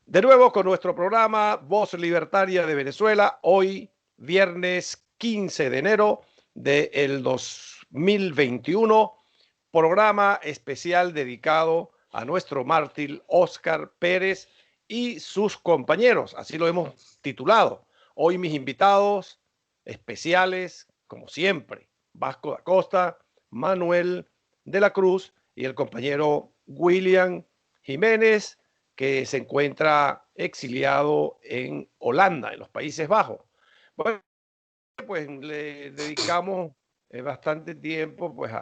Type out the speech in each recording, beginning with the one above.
De nuevo con nuestro programa Voz Libertaria de Venezuela, hoy viernes 15 de enero del 2021, programa especial dedicado a nuestro mártir Óscar Pérez y sus compañeros, así lo hemos titulado. Hoy mis invitados especiales, como siempre, Vasco da Costa, Manuel de la Cruz y el compañero William Jiménez, que se encuentra exiliado en Holanda, en los Países Bajos. Bueno, pues le dedicamos bastante tiempo pues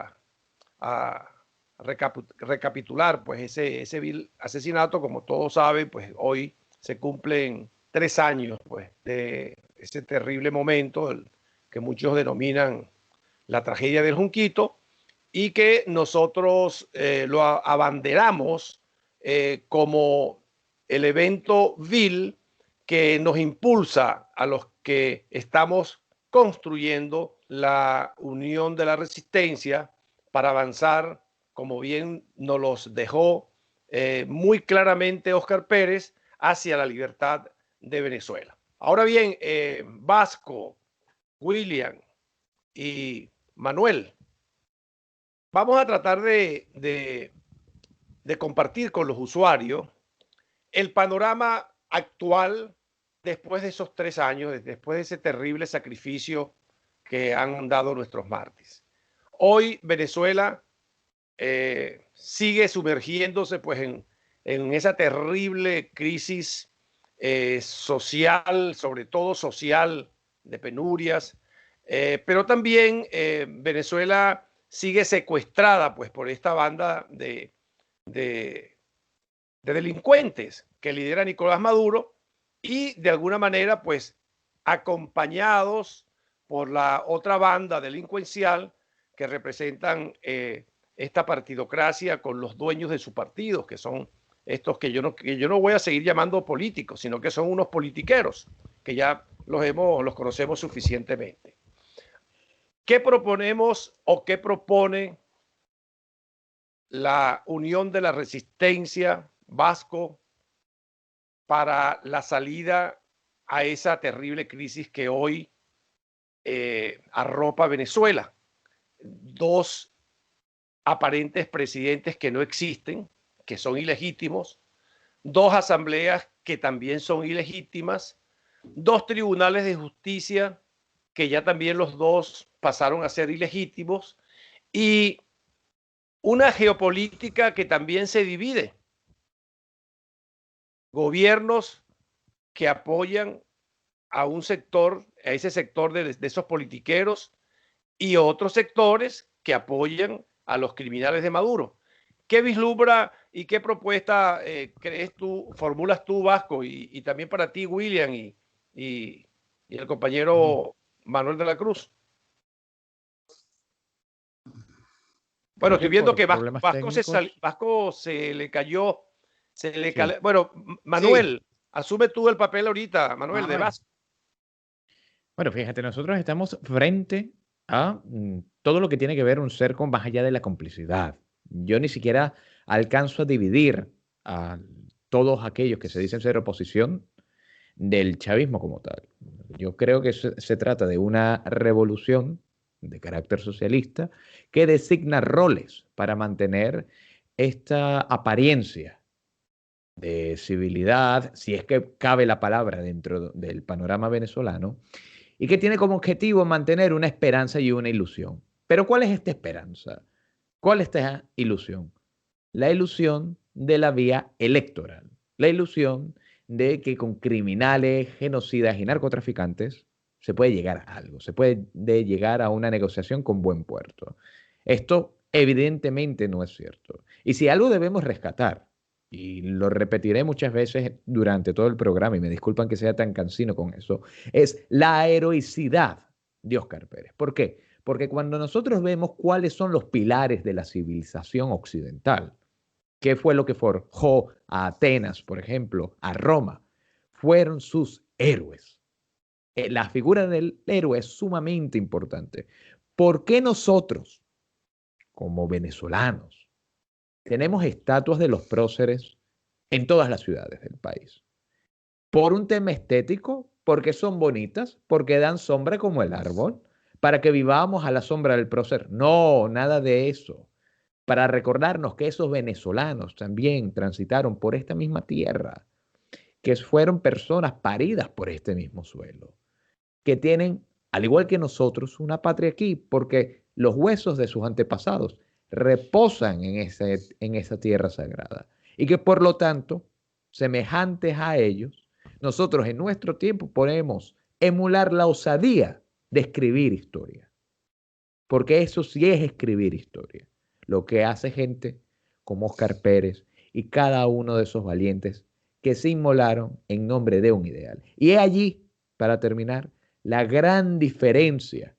a recapitular pues ese vil asesinato. Como todos saben, pues hoy se cumplen 3 años pues de ese terrible momento que muchos denominan la tragedia del Junquito, y que nosotros lo abanderamos como el evento vil que nos impulsa a los que estamos construyendo la unión de la resistencia para avanzar, como bien nos los dejó muy claramente Óscar Pérez, hacia la libertad de Venezuela. Ahora bien, Vasco, William y Manuel, vamos a tratar de compartir con los usuarios el panorama actual después de esos 3 años, después de ese terrible sacrificio que han dado nuestros mártires. Hoy Venezuela sigue sumergiéndose pues en esa terrible crisis social, sobre todo social, de penurias, pero también Venezuela sigue secuestrada pues por esta banda de delincuentes que lidera Nicolás Maduro, y de alguna manera pues acompañados por la otra banda delincuencial que representan esta partidocracia con los dueños de sus partidos, que son estos que yo no voy a seguir llamando políticos, sino que son unos politiqueros que ya los conocemos suficientemente. ¿Qué proponemos o qué propone la Unión de la Resistencia, Vasco, para la salida a esa terrible crisis que hoy arropa Venezuela? Dos aparentes presidentes que no existen, que son ilegítimos, dos asambleas que también son ilegítimas, dos tribunales de justicia que ya también los dos pasaron a ser ilegítimos, y una geopolítica que también se divide. Gobiernos que apoyan a un sector, a ese sector de esos politiqueros, y otros sectores que apoyan a los criminales de Maduro. ¿Qué vislumbra y qué propuesta crees tú, formulas tú, Vasco, y también para ti, William, y el compañero Manuel de la Cruz? Bueno, Creo estoy que viendo por que problemas técnicos, Vasco se le cayó, sí, bueno, Sí. Manuel, asume tú el papel ahorita, Manuel, de Bueno, Vasco. bueno, fíjate, nosotros estamos frente a todo lo que tiene que ver un cerco más allá de la complicidad. Yo ni siquiera alcanzo a dividir a todos aquellos que se dicen ser oposición del chavismo como tal. Yo creo que se trata de una revolución de carácter socialista que designa roles para mantener esta apariencia de civilidad, si es que cabe la palabra dentro del panorama venezolano, y que tiene como objetivo mantener una esperanza y una ilusión. Pero ¿cuál es esta esperanza? ¿Cuál es esta ilusión? La ilusión de la vía electoral, la ilusión de que con criminales, genocidas y narcotraficantes se puede llegar a algo, se puede llegar a una negociación con buen puerto. Esto evidentemente no es cierto. Y si algo debemos rescatar, y lo repetiré muchas veces durante todo el programa, y me disculpan que sea tan cansino con eso, es la heroicidad de Óscar Pérez. ¿Por qué? Porque cuando nosotros vemos cuáles son los pilares de la civilización occidental, ¿qué fue lo que forjó a Atenas, por ejemplo, a Roma? Fueron sus héroes. La figura del héroe es sumamente importante. ¿Por qué nosotros, como venezolanos, tenemos estatuas de los próceres en todas las ciudades del país? por un tema estético, porque son bonitas, porque dan sombra como el árbol, para que vivamos a la sombra del prócer. No, nada de eso. Para recordarnos que esos venezolanos también transitaron por esta misma tierra, que fueron personas paridas por este mismo suelo, que tienen, al igual que nosotros, una patria aquí, porque los huesos de sus antepasados reposan en esa tierra sagrada. Y que por lo tanto, semejantes a ellos, nosotros en nuestro tiempo podemos emular la osadía de escribir historia. Porque eso sí es escribir historia. Lo que hace gente como Oscar Pérez y cada uno de esos valientes que se inmolaron en nombre de un ideal. Y es allí, para terminar, la gran diferencia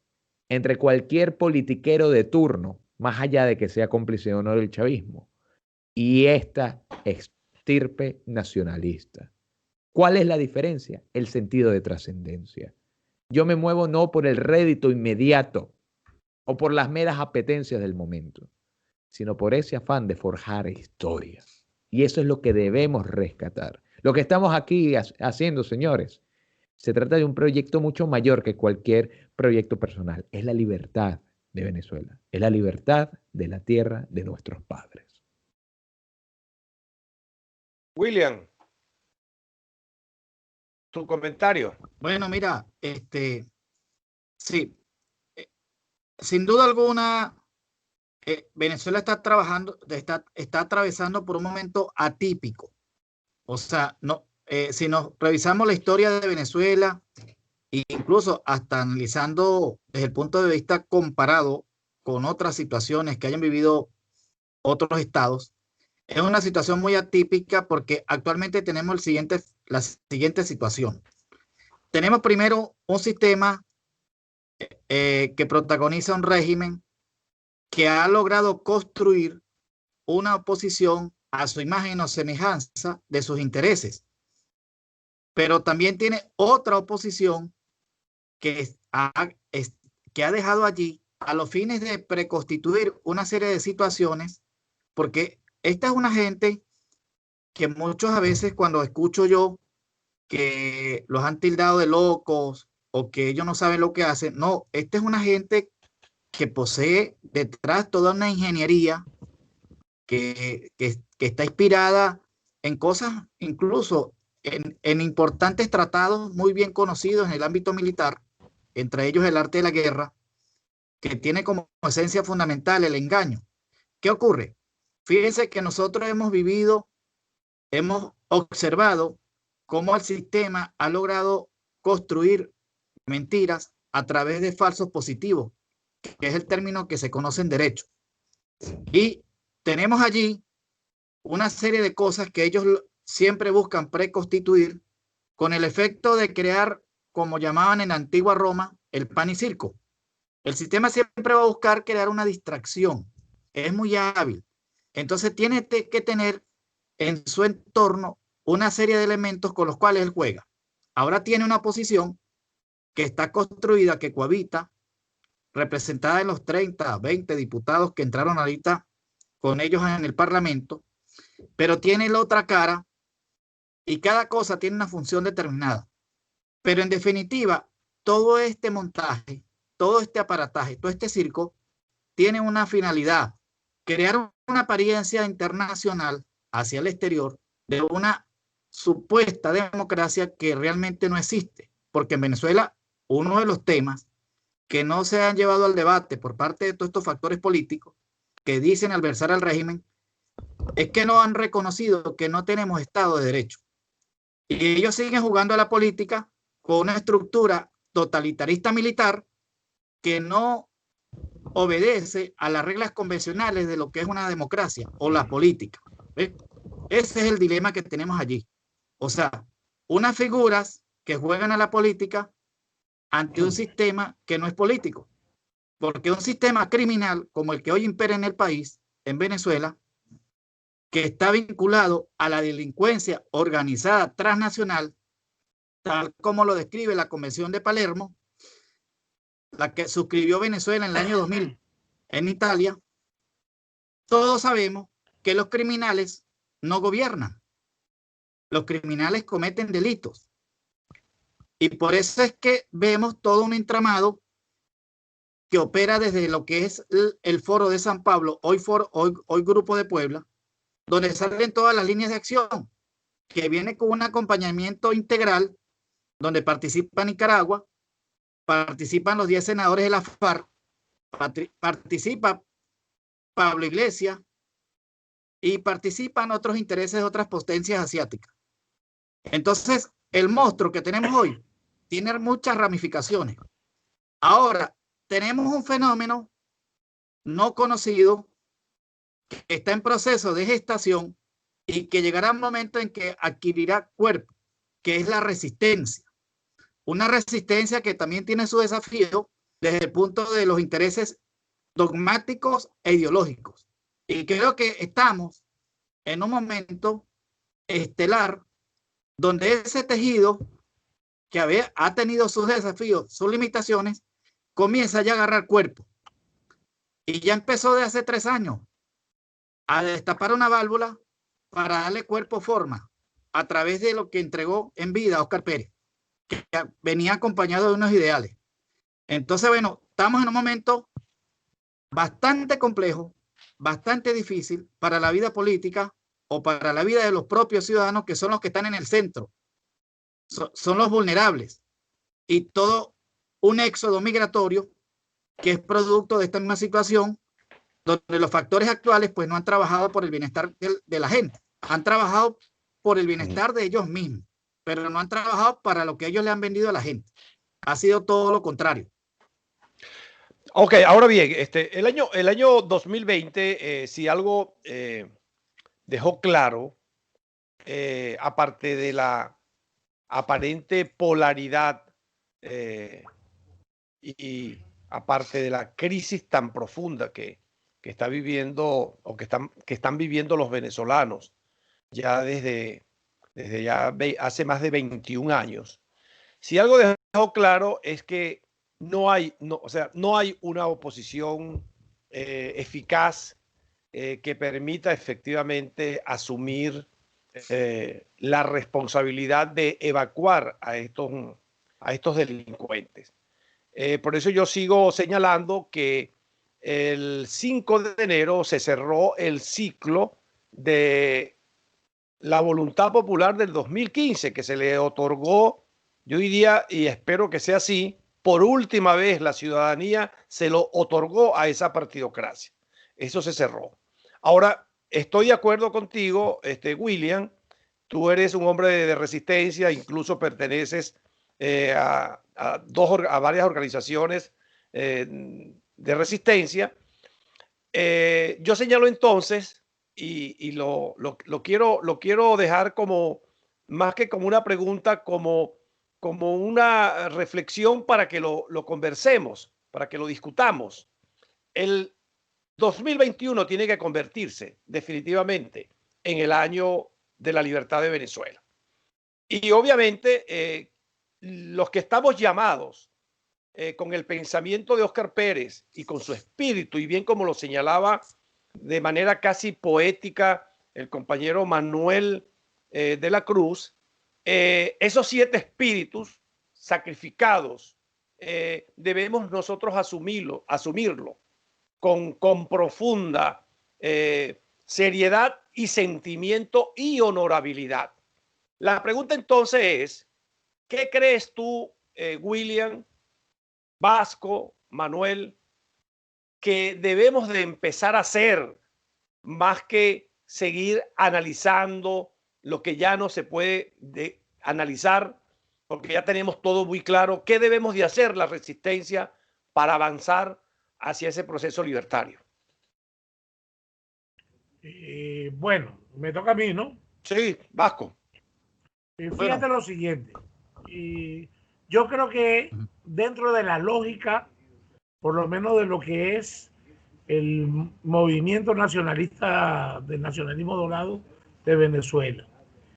entre cualquier politiquero de turno, más allá de que sea cómplice o no del chavismo, y esta estirpe nacionalista. ¿Cuál es la diferencia? El sentido de trascendencia. Yo me muevo no por el rédito inmediato o por las meras apetencias del momento, sino por ese afán de forjar historia. Y eso es lo que debemos rescatar. Lo que estamos aquí haciendo, señores, se trata de un proyecto mucho mayor que cualquier proyecto personal. Es la libertad de Venezuela. Es la libertad de la tierra de nuestros padres. William, tu comentario. Bueno, mira, sí, sin duda alguna, Venezuela está atravesando por un momento atípico. O sea, no, si nos revisamos la historia de Venezuela, e incluso hasta analizando desde el punto de vista comparado con otras situaciones que hayan vivido otros estados, es una situación muy atípica porque actualmente tenemos la siguiente situación. Tenemos primero un sistema que protagoniza un régimen que ha logrado construir una oposición a su imagen o semejanza de sus intereses. Pero también tiene otra oposición que ha dejado allí a los fines de preconstituir una serie de situaciones, porque esta es una gente que muchas a veces cuando escucho yo que los han tildado de locos o que ellos no saben lo que hacen, no, esta es una gente que posee detrás toda una ingeniería que está inspirada en cosas, incluso en importantes tratados muy bien conocidos en el ámbito militar, entre ellos el arte de la guerra, que tiene como esencia fundamental el engaño. ¿Qué ocurre? Fíjense que nosotros hemos observado cómo el sistema ha logrado construir mentiras a través de falsos positivos, que es el término que se conoce en derecho. Y tenemos allí una serie de cosas que ellos siempre buscan preconstituir con el efecto de crear, como llamaban en la antigua Roma, el pan y circo. El sistema siempre va a buscar crear una distracción. Es muy hábil. Entonces tiene que tener en su entorno una serie de elementos con los cuales él juega. Ahora tiene una posición que está construida, que cohabita, representada en los 30, 20 diputados que entraron ahorita con ellos en el Parlamento, pero tiene la otra cara y cada cosa tiene una función determinada. Pero en definitiva, todo este montaje, todo este aparataje, todo este circo tiene una finalidad: crear una apariencia internacional hacia el exterior de una supuesta democracia que realmente no existe, porque en Venezuela uno de los temas que no se han llevado al debate por parte de todos estos factores políticos que dicen adversar al régimen es que no han reconocido que no tenemos Estado de Derecho. Y ellos siguen jugando a la política con una estructura totalitarista militar que no obedece a las reglas convencionales de lo que es una democracia o la política. ¿Ves? Ese es el dilema que tenemos allí. O sea, unas figuras que juegan a la política ante un sistema que no es político. Porque un sistema criminal como el que hoy impera en el país, en Venezuela, que está vinculado a la delincuencia organizada transnacional, tal como lo describe la Convención de Palermo, la que suscribió Venezuela en el año 2000 en Italia. Todos sabemos que los criminales no gobiernan. los criminales cometen delitos. Y por eso es que vemos todo un entramado que opera desde lo que es el Foro de San Pablo, hoy Grupo de Puebla, donde salen todas las líneas de acción, que viene con un acompañamiento integral, donde participa Nicaragua, participan los 10 senadores de la FARC, participa Pablo Iglesias y participan otros intereses de otras potencias asiáticas. Entonces, el monstruo que tenemos hoy tiene muchas ramificaciones. Ahora, tenemos un fenómeno no conocido que está en proceso de gestación y que llegará un momento en que adquirirá cuerpo, que es la resistencia. Una resistencia que también tiene su desafío desde el punto de los intereses dogmáticos e ideológicos. Y creo que estamos en un momento estelar donde ese tejido que ha tenido sus desafíos, sus limitaciones, comienza ya a agarrar cuerpo. Y ya empezó de hace 3 años a destapar una válvula para darle cuerpo forma a través de lo que entregó en vida Óscar Pérez, que venía acompañado de unos ideales. Entonces, bueno, estamos en un momento bastante complejo, bastante difícil para la vida política o para la vida de los propios ciudadanos, que son los que están en el centro, son los vulnerables, y todo un éxodo migratorio que es producto de esta misma situación, donde los factores actuales pues no han trabajado por el bienestar de la gente, han trabajado por el bienestar de ellos mismos, pero no han trabajado para lo que ellos le han vendido a la gente. Ha sido todo lo contrario. Ok, ahora bien, el año 2020, si algo dejó claro, aparte de la aparente polaridad y aparte de la crisis tan profunda que está viviendo o que están viviendo los venezolanos ya desde ya hace más de 21 años. Si algo dejó claro es que no hay una oposición eficaz que permita efectivamente asumir la responsabilidad de evacuar a estos delincuentes. Por eso yo sigo señalando que el 5 de enero se cerró el ciclo de la voluntad popular del 2015, que se le otorgó, yo diría, y espero que sea así, por última vez la ciudadanía se lo otorgó a esa partidocracia. Eso se cerró. Ahora, estoy de acuerdo contigo, William, tú eres un hombre de resistencia, incluso perteneces a varias organizaciones de resistencia. Yo señalo entonces, y lo quiero dejar como, más que como una pregunta, como una reflexión para que lo conversemos, para que lo discutamos. El 2021 tiene que convertirse definitivamente en el año de la libertad de Venezuela. Y obviamente los que estamos llamados con el pensamiento de Óscar Pérez y con su espíritu, y bien como lo señalaba de manera casi poética el compañero Manuel de la Cruz, esos 7 espíritus sacrificados debemos nosotros asumirlo con profunda seriedad y sentimiento y honorabilidad. La pregunta entonces es, ¿qué crees tú, William, Vasco, Manuel, que debemos de empezar a hacer más que seguir analizando lo que ya no se puede analizar, porque ya tenemos todo muy claro? ¿Qué debemos de hacer la resistencia para avanzar hacia ese proceso libertario? Bueno, me toca a mí, ¿no? Sí, Vasco. Fíjate lo siguiente. Yo creo que dentro de la lógica, por lo menos de lo que es el movimiento nacionalista del nacionalismo dorado de Venezuela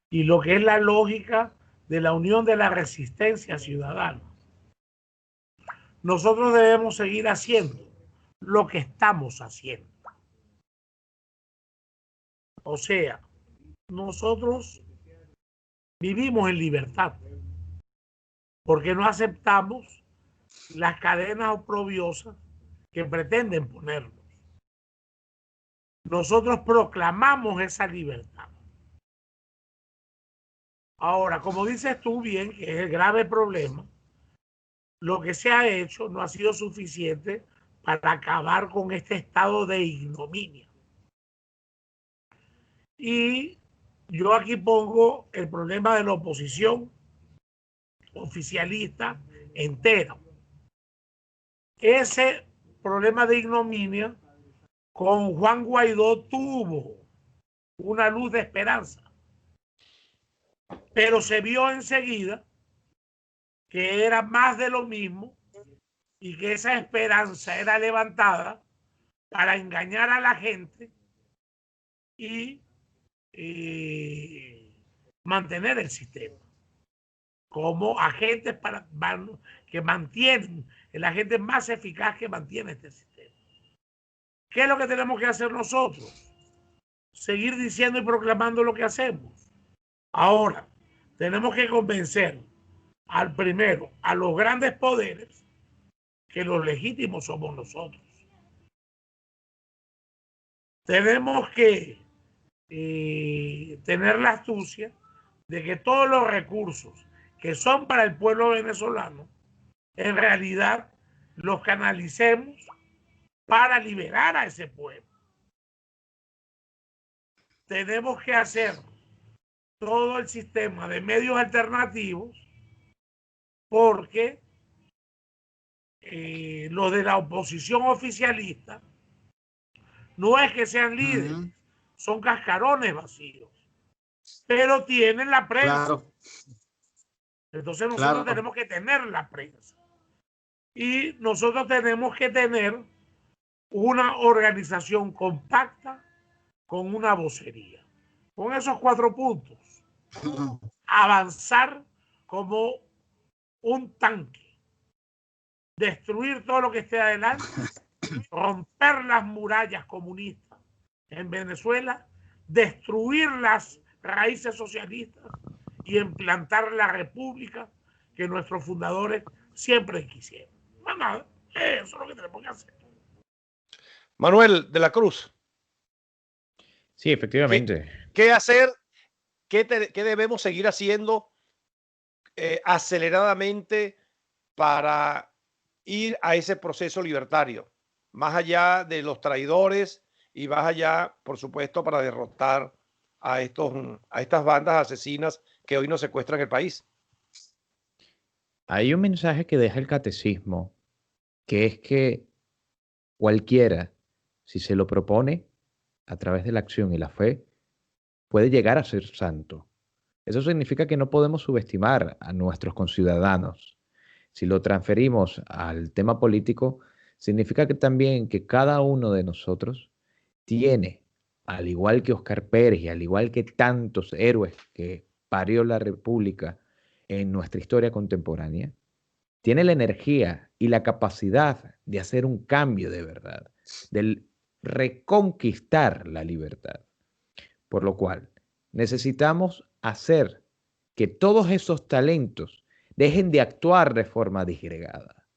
y lo que es la lógica de la unión de la resistencia ciudadana, nosotros debemos seguir haciendo lo que estamos haciendo. O sea, nosotros vivimos en libertad, porque no aceptamos las cadenas oprobiosas que pretenden ponernos. Nosotros proclamamos esa libertad. Ahora, como dices tú bien, que es el grave problema, lo que se ha hecho no ha sido suficiente para acabar con este estado de ignominia. Y yo aquí pongo el problema de la oposición oficialista entero. Ese problema de ignominia con Juan Guaidó tuvo una luz de esperanza, pero se vio enseguida que era más de lo mismo y que esa esperanza era levantada para engañar a la gente y mantener el sistema como agentes que mantienen, el agente más eficaz que mantiene este sistema. ¿Qué es lo que tenemos que hacer nosotros? Seguir diciendo y proclamando lo que hacemos. Ahora, tenemos que convencer al primero, a los grandes poderes, que los legítimos somos nosotros. Tenemos que tener la astucia de que todos los recursos que son para el pueblo venezolano, en realidad los canalicemos para liberar a ese pueblo. Tenemos que hacer todo el sistema de medios alternativos porque los de la oposición oficialista no es que sean líderes, son cascarones vacíos, pero tienen la prensa. Claro. Entonces nosotros tenemos que tener la prensa y nosotros tenemos que tener una organización compacta con una vocería. Con esos 4 puntos, avanzar como un tanque, destruir todo lo que esté adelante, romper las murallas comunistas en Venezuela, destruir las raíces socialistas y implantar la república que nuestros fundadores siempre quisieron. Más nada, eso es lo que tenemos que hacer. Manuel de la Cruz. Sí, efectivamente. ¿Qué hacer? ¿Qué debemos seguir haciendo aceleradamente para ir a ese proceso libertario? Más allá de los traidores y más allá, por supuesto, para derrotar a estas bandas asesinas que hoy nos secuestran el país. Hay un mensaje que deja el catecismo, que es que cualquiera, si se lo propone a través de la acción y la fe, puede llegar a ser santo. Eso significa que no podemos subestimar a nuestros conciudadanos. Si lo transferimos al tema político, significa que también que cada uno de nosotros tiene, al igual que Oscar Pérez y al igual que tantos héroes que parió la República en nuestra historia contemporánea, tiene la energía y la capacidad de hacer un cambio de verdad, de reconquistar la libertad. Por lo cual, necesitamos hacer que todos esos talentos dejen de actuar de forma disgregada,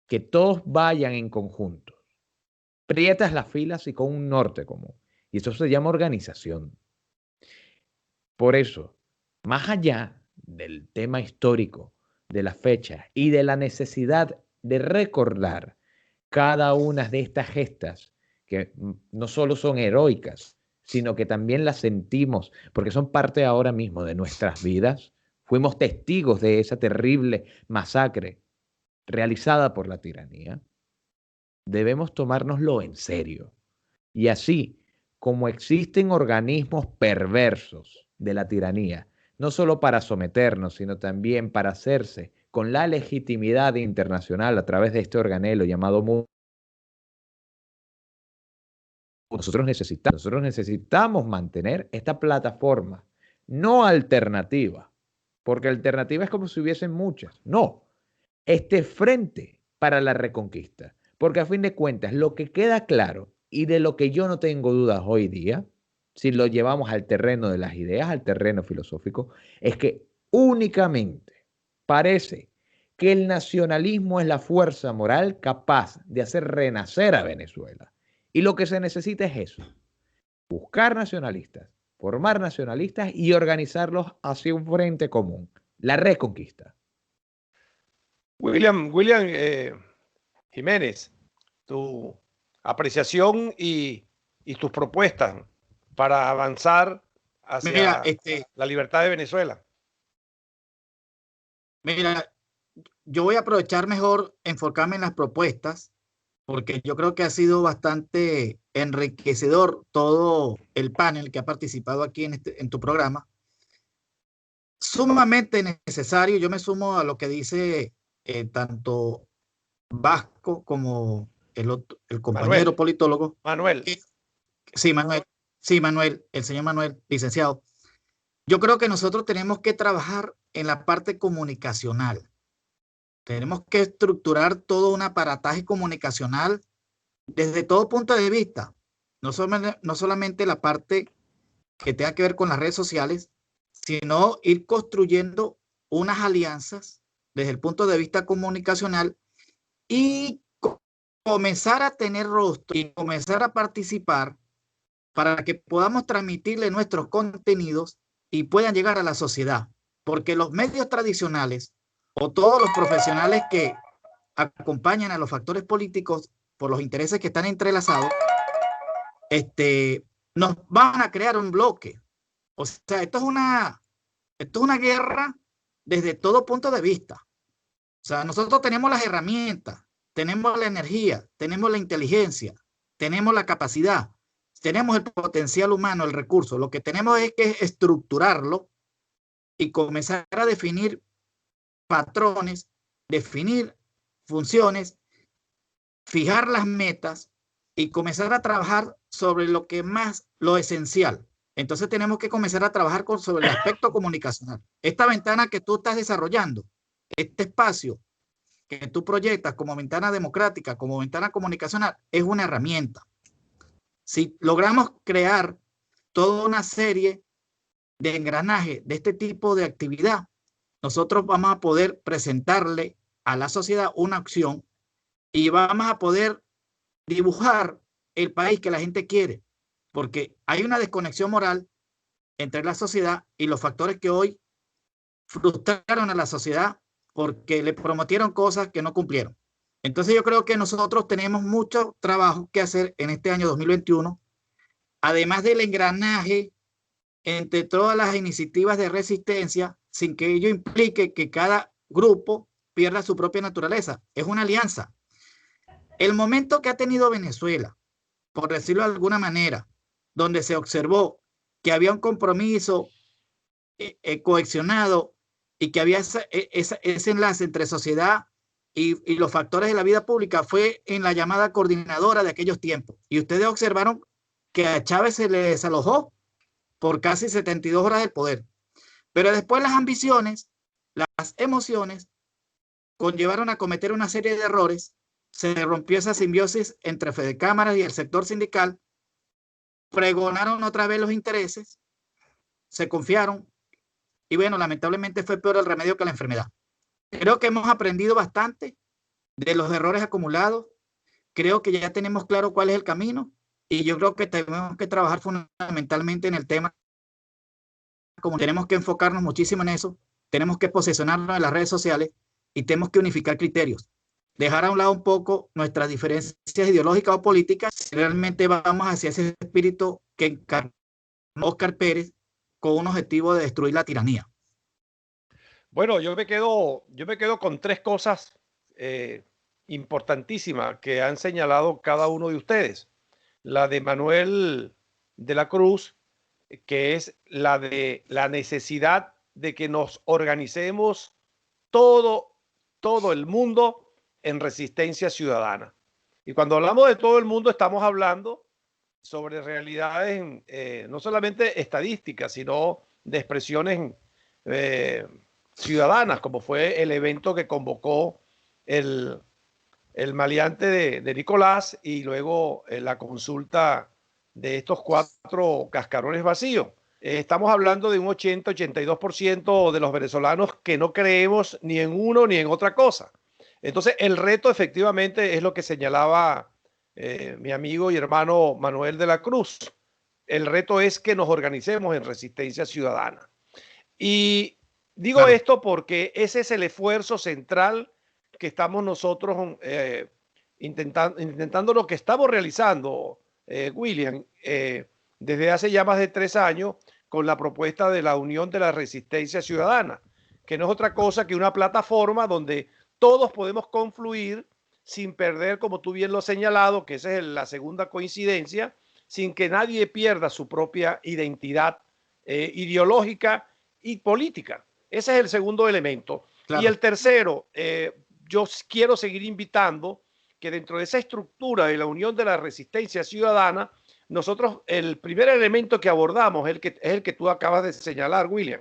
que todos vayan en conjunto, prietas las filas y con un norte común. Y eso se llama organización. Por eso, más allá del tema histórico, de la fecha y de la necesidad de recordar cada una de estas gestas que no solo son heroicas, sino que también las sentimos porque son parte ahora mismo de nuestras vidas. Fuimos testigos de esa terrible masacre realizada por la tiranía. Debemos tomárnoslo en serio. Y así como existen organismos perversos de la tiranía, no solo para someternos, sino también para hacerse con la legitimidad internacional a través de este organelo llamado mundo, nosotros necesitamos mantener esta plataforma, no alternativa, porque alternativa es como si hubiesen muchas. No, este frente para la reconquista, porque a fin de cuentas lo que queda claro y de lo que yo no tengo dudas hoy día si lo llevamos al terreno de las ideas, al terreno filosófico, es que únicamente parece que el nacionalismo es la fuerza moral capaz de hacer renacer a Venezuela. Y lo que se necesita es eso, buscar nacionalistas, formar nacionalistas y organizarlos hacia un frente común, la reconquista. William Jiménez, tu apreciación y tus propuestas para avanzar hacia la libertad de Venezuela. Mira, yo voy a aprovechar mejor enfocarme en las propuestas, porque yo creo que ha sido bastante enriquecedor todo el panel que ha participado aquí en tu programa. Sumamente necesario, yo me sumo a lo que dice tanto Vasco como el compañero politólogo. Manuel. Sí, Manuel, el señor Manuel, licenciado. Yo creo que nosotros tenemos que trabajar en la parte comunicacional. Tenemos que estructurar todo un aparataje comunicacional desde todo punto de vista. No solamente la parte que tenga que ver con las redes sociales, sino ir construyendo unas alianzas desde el punto de vista comunicacional y comenzar a tener rostro y comenzar a participar para que podamos transmitirle nuestros contenidos y puedan llegar a la sociedad. Porque los medios tradicionales o todos los profesionales que acompañan a los factores políticos por los intereses que están entrelazados, nos van a crear un bloque. O sea, esto es una guerra desde todo punto de vista. O sea, nosotros tenemos las herramientas, tenemos la energía, tenemos la inteligencia, tenemos la capacidad, tenemos el potencial humano, el recurso. Lo que tenemos es que estructurarlo y comenzar a definir patrones, definir funciones, fijar las metas y comenzar a trabajar sobre lo que más, lo esencial. Entonces tenemos que comenzar a trabajar sobre el aspecto comunicacional. Esta ventana que tú estás desarrollando, este espacio que tú proyectas como ventana democrática, como ventana comunicacional, es una herramienta. Si logramos crear toda una serie de engranajes de este tipo de actividad, nosotros vamos a poder presentarle a la sociedad una opción y vamos a poder dibujar el país que la gente quiere, porque hay una desconexión moral entre la sociedad y los factores que hoy frustraron a la sociedad porque le prometieron cosas que no cumplieron. Entonces yo creo que nosotros tenemos mucho trabajo que hacer en este año 2021, además del engranaje entre todas las iniciativas de resistencia, sin que ello implique que cada grupo pierda su propia naturaleza. Es una alianza. El momento que ha tenido Venezuela, por decirlo de alguna manera, donde se observó que había un compromiso cohesionado y que había ese enlace entre sociedad y los factores de la vida pública, fue en la llamada coordinadora de aquellos tiempos. Y ustedes observaron que a Chávez se le desalojó por casi 72 horas del poder. Pero después las ambiciones, las emociones, conllevaron a cometer una serie de errores. Se rompió esa simbiosis entre Fedecámaras y el sector sindical, pregonaron otra vez los intereses, se confiaron y bueno, lamentablemente fue peor el remedio que la enfermedad. Creo que hemos aprendido bastante de los errores acumulados, creo que ya tenemos claro cuál es el camino y yo creo que tenemos que trabajar fundamentalmente en el tema, como tenemos que enfocarnos muchísimo en eso, tenemos que posicionarnos en las redes sociales y tenemos que unificar criterios. Dejar a un lado un poco nuestras diferencias ideológicas o políticas, si realmente vamos hacia ese espíritu que encarnó Óscar Pérez con un objetivo de destruir la tiranía. Bueno, yo me quedo con tres cosas importantísimas que han señalado cada uno de ustedes. La de Manuel de la Cruz, que es la de la necesidad de que nos organicemos todo el mundo en resistencia ciudadana. Y cuando hablamos de todo el mundo, estamos hablando sobre realidades no solamente estadísticas, sino de expresiones ciudadanas, como fue el evento que convocó el maleante de Nicolás y luego la consulta de estos 4 cascarones vacíos. Estamos hablando de un 80-82% de los venezolanos que no creemos ni en uno ni en otra cosa. Entonces, el reto efectivamente es lo que señalaba mi amigo y hermano Manuel de la Cruz. El reto es que nos organicemos en resistencia ciudadana. Y digo esto porque ese es el esfuerzo central que estamos nosotros intentando lo que estamos realizando, William, desde hace ya más de 3 años con la propuesta de la Unión de la Resistencia Ciudadana, que no es otra cosa que una plataforma donde todos podemos confluir sin perder, como tú bien lo has señalado, que esa es la segunda coincidencia, sin que nadie pierda su propia identidad ideológica y política. Ese es el segundo elemento. Claro. Y el tercero, yo quiero seguir invitando que dentro de esa estructura de la Unión de la Resistencia Ciudadana, nosotros el primer elemento que abordamos es el que tú acabas de señalar, William,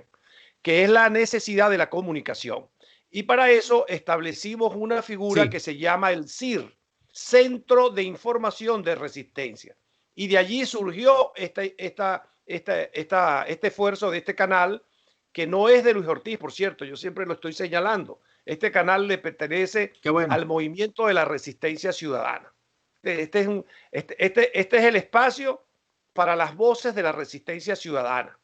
que es la necesidad de la comunicación. Y para eso establecimos una figura que se llama el CIR, Centro de Información de Resistencia. Y de allí surgió este esfuerzo de este canal, que no es de Luis Ortiz, por cierto, yo siempre lo estoy señalando. Este canal le pertenece al movimiento de la resistencia ciudadana. Este es el espacio para las voces de la resistencia ciudadana.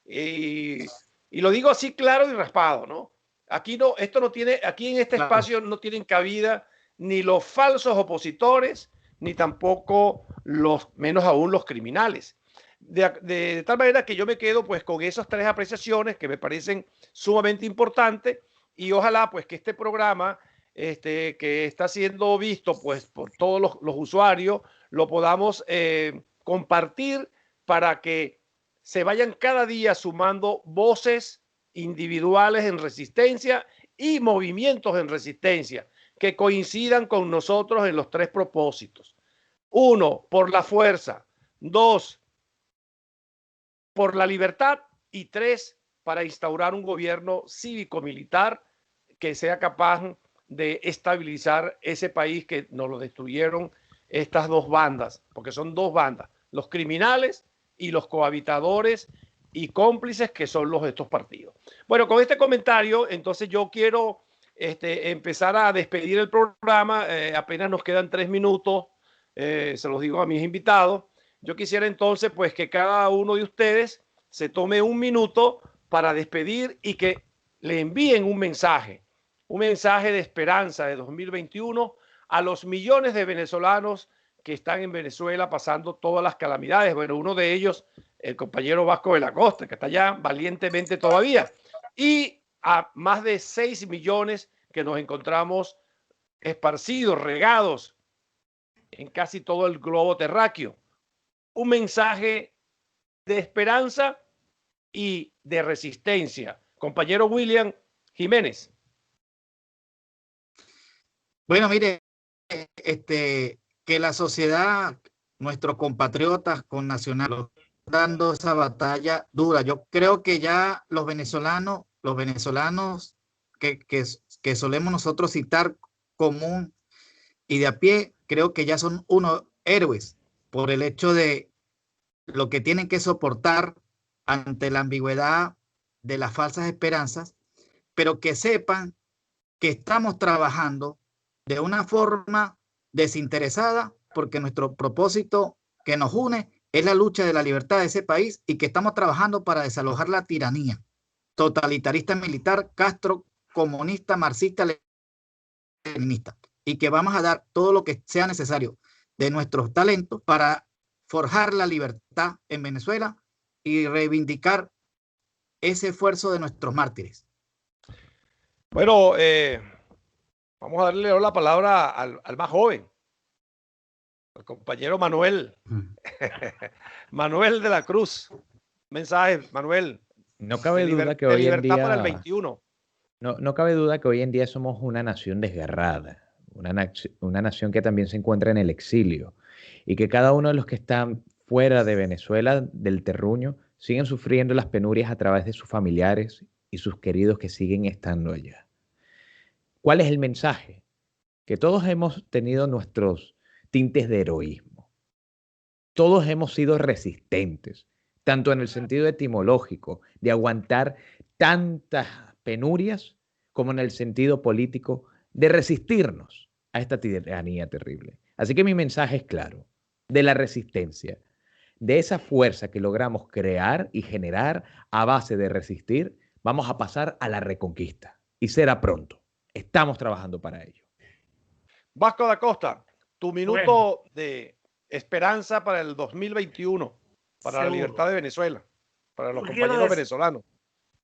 Y lo digo así claro y raspado, ¿no? Aquí en este espacio no tienen cabida ni los falsos opositores, ni tampoco menos aún los criminales. De tal manera que yo me quedo pues con esas 3 apreciaciones que me parecen sumamente importantes, y ojalá pues que este programa que está siendo visto pues por todos los usuarios lo podamos compartir para que se vayan cada día sumando voces individuales en resistencia y movimientos en resistencia que coincidan con nosotros en los 3 propósitos. 1, por la fuerza. 2, por la libertad. Y 3, para instaurar un gobierno cívico-militar que sea capaz de estabilizar ese país que nos lo destruyeron estas 2 bandas, porque son 2 bandas, los criminales y los cohabitadores y cómplices que son estos partidos. Bueno, con este comentario, entonces yo quiero empezar a despedir el programa. Apenas nos quedan 3 minutos, se los digo a mis invitados. Yo quisiera entonces pues que cada uno de ustedes se tome 1 minuto para despedir y que le envíen un mensaje de esperanza de 2021 a los millones de venezolanos que están en Venezuela pasando todas las calamidades. Bueno, uno de ellos, el compañero Vasco de la Costa, que está allá valientemente todavía, y a más de 6 millones que nos encontramos esparcidos, regados en casi todo el globo terráqueo. Un mensaje de esperanza y de resistencia. Compañero William Jiménez. Bueno, mire, que la sociedad, nuestros compatriotas connacionales, dando esa batalla dura. Yo creo que ya los venezolanos que solemos nosotros citar común y de a pie, creo que ya son unos héroes por el hecho de lo que tienen que soportar ante la ambigüedad de las falsas esperanzas, pero que sepan que estamos trabajando de una forma desinteresada, porque nuestro propósito que nos une es la lucha de la libertad de ese país, y que estamos trabajando para desalojar la tiranía totalitarista militar, Castro, comunista, marxista, leninista, y que vamos a dar todo lo que sea necesario de nuestros talentos para forjar la libertad en Venezuela y reivindicar ese esfuerzo de nuestros mártires. Bueno, vamos a darle la palabra al más joven, al compañero Manuel. Manuel de la Cruz. Mensaje, Manuel. No cabe duda que hoy en día... para el 21. No cabe duda que hoy en día somos una nación desgarrada, una nación que también se encuentra en el exilio, y que cada uno de los que están fuera de Venezuela, del terruño, siguen sufriendo las penurias a través de sus familiares y sus queridos que siguen estando allá. ¿Cuál es el mensaje? Que todos hemos tenido nuestros tintes de heroísmo. todos hemos sido resistentes, tanto en el sentido etimológico de aguantar tantas penurias, como en el sentido político de resistirnos a esta tiranía terrible. Así que mi mensaje es claro, de la resistencia, de esa fuerza que logramos crear y generar a base de resistir, vamos a pasar a la reconquista y será pronto. Estamos trabajando para ello. Vasco da Costa, tu minuto de esperanza para el 2021, para la libertad de Venezuela, para los compañeros venezolanos.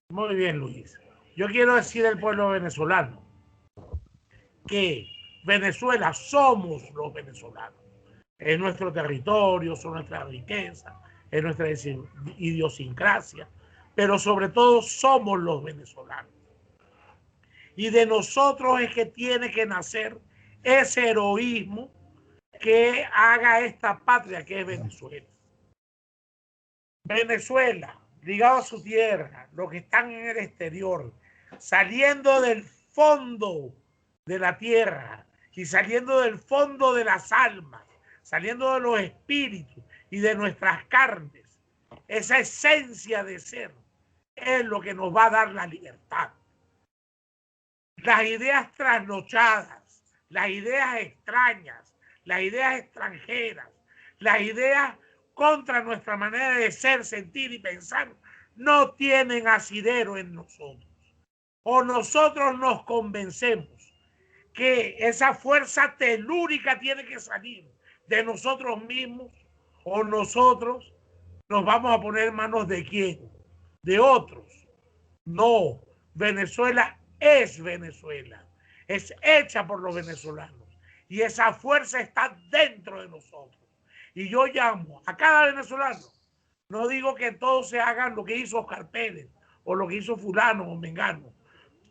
Muy bien, Luis. Yo quiero decir al pueblo venezolano que Venezuela somos los venezolanos. Es nuestro territorio, son nuestra riqueza, es nuestra idiosincrasia, pero sobre todo somos los venezolanos. Y de nosotros es que tiene que nacer ese heroísmo que haga esta patria que es Venezuela. Venezuela, ligado a su tierra, los que están en el exterior, saliendo del fondo de la tierra y saliendo del fondo de las almas, saliendo de los espíritus y de nuestras carnes, esa esencia de ser es lo que nos va a dar la libertad. Las ideas trasnochadas, las ideas extrañas, las ideas extranjeras, las ideas contra nuestra manera de ser, sentir y pensar, no tienen asidero en nosotros. O nosotros nos convencemos que esa fuerza telúrica tiene que salir de nosotros mismos, o nosotros nos vamos a poner en manos de quién, de otros. No, Venezuela es Venezuela, es hecha por los venezolanos y esa fuerza está dentro de nosotros. Y yo llamo a cada venezolano, no digo que todos se hagan lo que hizo Oscar Pérez o lo que hizo fulano o mengano,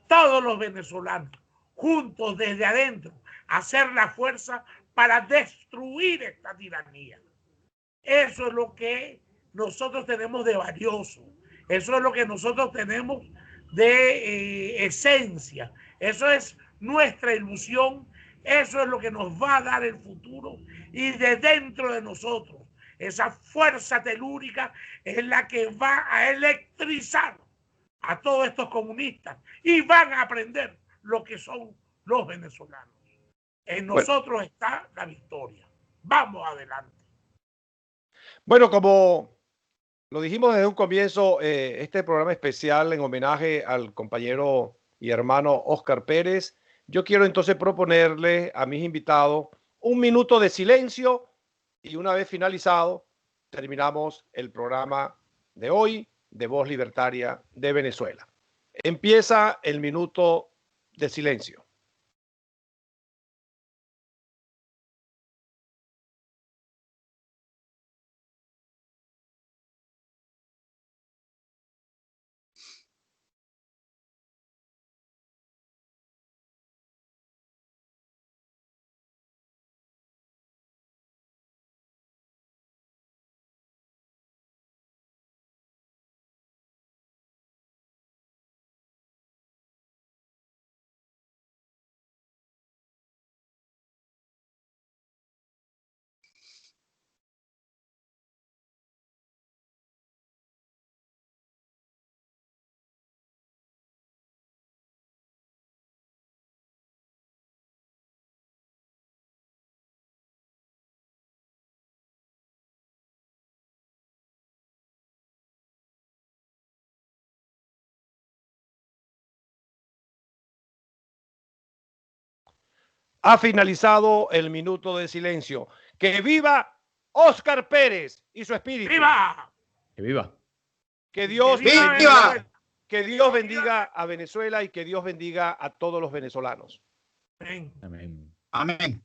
todos los venezolanos juntos desde adentro hacer la fuerza para destruir esta tiranía. Eso es lo que nosotros tenemos de valioso, eso es lo que nosotros tenemos de esencia, eso es nuestra ilusión, eso es lo que nos va a dar el futuro, y de dentro de nosotros esa fuerza telúrica es la que va a electrizar a todos estos comunistas y van a aprender lo que son los venezolanos. En nosotros está la victoria. Vamos adelante. Bueno, como lo dijimos desde un comienzo, este programa especial en homenaje al compañero y hermano Oscar Pérez, yo quiero entonces proponerle a mis invitados un minuto de silencio y una vez finalizado, terminamos el programa de hoy de Voz Libertaria de Venezuela. Empieza el minuto de silencio. Ha finalizado el minuto de silencio. ¡Que viva Oscar Pérez y su espíritu! ¡Viva! ¡Que viva! Que Dios ¡Viva! Que Dios bendiga a Venezuela y que Dios bendiga a todos los venezolanos. Amén. Amén. Amén.